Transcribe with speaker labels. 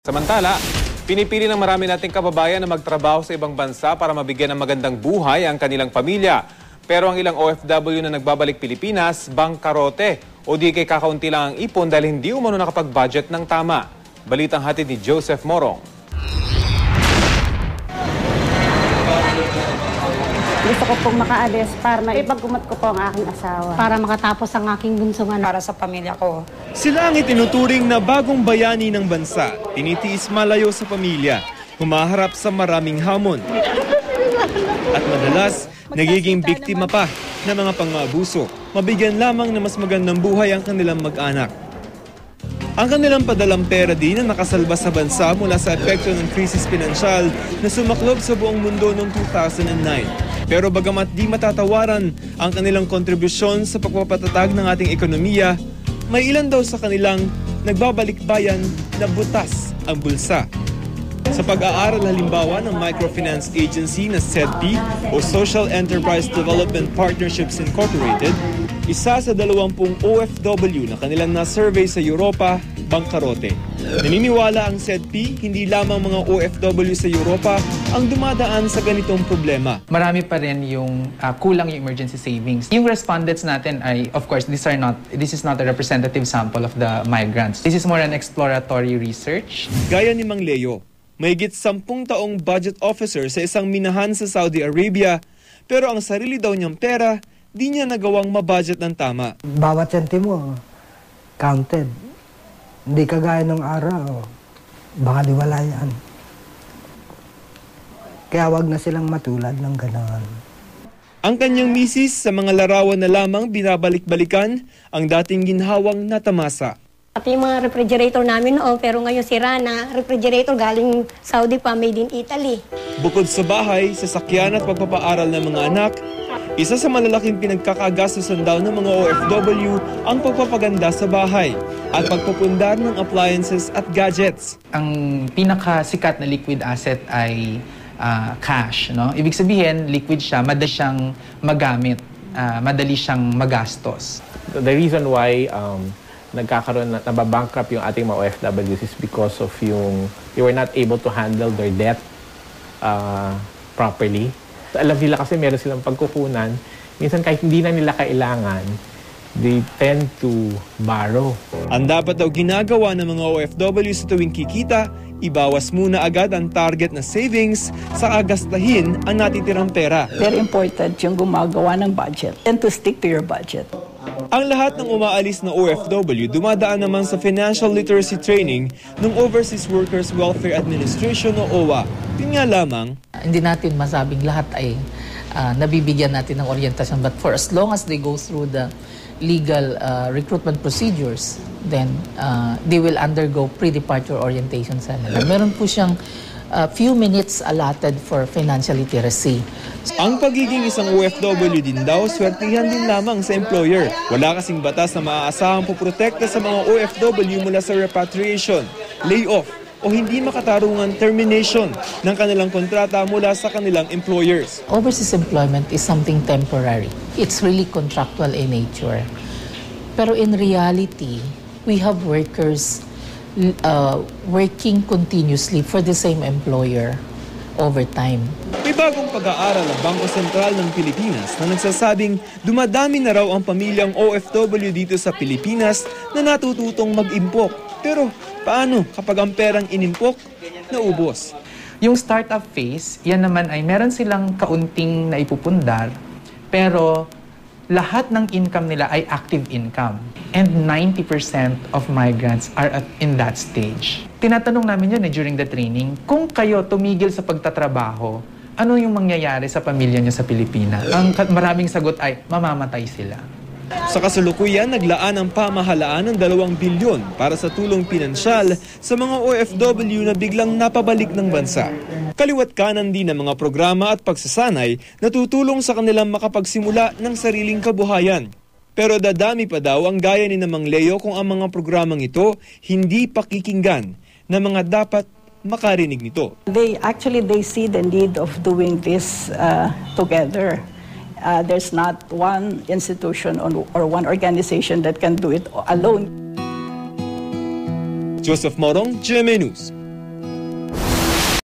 Speaker 1: Samantala, pinipili ng marami nating kababayan na magtrabaho sa ibang bansa para mabigyan ng magandang buhay ang kanilang pamilya. Pero ang ilang OFW na nagbabalik Pilipinas, bangkarote o di kay kakaunti lang ang ipon dahil hindi umano nakapag-budget ng tama. Balitang hatid ni Joseph Morong.
Speaker 2: Gusto ko pong makaalis para maipagkumat ko po ang aking asawa. Para makatapos ang aking bunsong anak.
Speaker 3: Para sa pamilya ko.
Speaker 4: Sila ang itinuturing na bagong bayani ng bansa. Tinitiis malayo sa pamilya. Humaharap sa maraming hamon. At madalas, nagiging biktima pa ng mga pang-aabuso. Mabigyan lamang na mas magandang buhay ang kanilang mag-anak. Ang kanilang padalang pera din na nakasalba sa bansa mula sa epekto ng krisis pinansyal na sumaklob sa buong mundo noong 2009. Pero bagamat di matatawaran ang kanilang kontribusyon sa pagpapatatag ng ating ekonomiya, may ilan daw sa kanilang nagbabalik bayan na butas ang bulsa. Sa pag-aaral halimbawa ng microfinance agency na SEDP o Social Enterprise Development Partnerships Incorporated, isa sa 20 OFW na kanilang na-survey sa Europa, bangkarote. Naniniwala ang SEDP, hindi lamang mga OFW sa Europa ang dumadaan sa ganitong problema.
Speaker 5: Marami pa rin yung kulang yung emergency savings. Yung respondents natin ay, of course, this is not a representative sample of the migrants. This is more an exploratory research.
Speaker 4: Gaya ni Mang Leo, mahigit 10 taong budget officer sa isang minahan sa Saudi Arabia, pero ang sarili daw niyang pera, di niya nagawang mabudget ng tama.
Speaker 6: Bawat sentimo, counted. Hindi kagaya ng araw, baka liwala yan. Kaya wag na silang matulad ng gano'n.
Speaker 4: Ang kanyang misis sa mga larawan na lamang binabalik-balikan ang dating ginhawang natamasa.
Speaker 7: Pati yung mga refrigerator namin noon, pero ngayon sira na. Refrigerator galing Saudi pa, made in Italy.
Speaker 4: Bukod sa bahay, sasakyan at pagpapaaral ng mga anak, isa sa malalaking pinagkakagastusan daw ng mga OFW ang pagpapaganda sa bahay at pagpupundar ng appliances at gadgets.
Speaker 5: Ang pinakasikat na liquid asset ay cash. No? Ibig sabihin, liquid siya, madali siyang magamit, madali siyang magastos.
Speaker 8: The reason why nagkakaroon na nababankrupt yung ating mga OFWs is because of they were not able to handle their debt properly. Alam nila kasi meron silang pagkukunan. Minsan kahit hindi na nila kailangan, they tend to borrow.
Speaker 4: Ang dapat daw ginagawa ng mga OFW sa tuwing kikita, ibawas muna agad ang target na savings sa agastahin ang natitirang pera.
Speaker 3: Very important yung gumagawa ng budget and to stick to your budget.
Speaker 4: Ang lahat ng umaalis na OFW dumadaan naman sa financial literacy training ng Overseas Workers Welfare Administration o OWA. Yun nga lamang,
Speaker 9: hindi natin masabing lahat ay nabibigyan natin ng orientation, but for as long as they go through the legal recruitment procedures, then they will undergo pre-departure orientation seminar. Meron po siyang few minutes allotted for financial literacy.
Speaker 4: Ang pagiging isang OFW din daw, swertihan din lamang sa employer. Wala kasing batas na maaasahang poprotekta sa mga OFW mula sa repatriation, layoff, o hindi makatarungan termination ng kanilang kontrata mula sa kanilang employers.
Speaker 9: Overseas employment is something temporary. It's really contractual in nature. Pero in reality, we have workers working continuously for the same employer over time.
Speaker 4: May bagong pag-aaral ng Bangko Sentral ng Pilipinas na nagsasabing dumadami na raw ang pamilyang OFW dito sa Pilipinas na natututong mag-impok. Pero paano kapag ang perang inimpok, naubos?
Speaker 5: Yung startup phase, yan naman ay meron silang kaunting naipupundar, pero lahat ng income nila ay active income. And 90% of migrants are in that stage. Tinatanong namin yun during the training, kung kayo tumigil sa pagtatrabaho, ano yung mangyayari sa pamilya niyo sa Pilipinas? Ang maraming sagot ay, mamamatay sila.
Speaker 4: Sa kasalukuyan, naglaan ang pamahalaan ng 2 bilyon para sa tulong pinansyal sa mga OFW na biglang napabalik ng bansa. Kaliwat kanan din ang mga programa at pagsasanay na tutulong sa kanilang makapagsimula ng sariling kabuhayan. Pero dadami pa daw ang gaya ni Mang Leo kung ang mga programang ito hindi pakikinggan na mga dapat makarinig nito.
Speaker 3: They see the need of doing this together. There's not one institution or one organization that can do it alone.
Speaker 4: Joseph Morong, GMA News.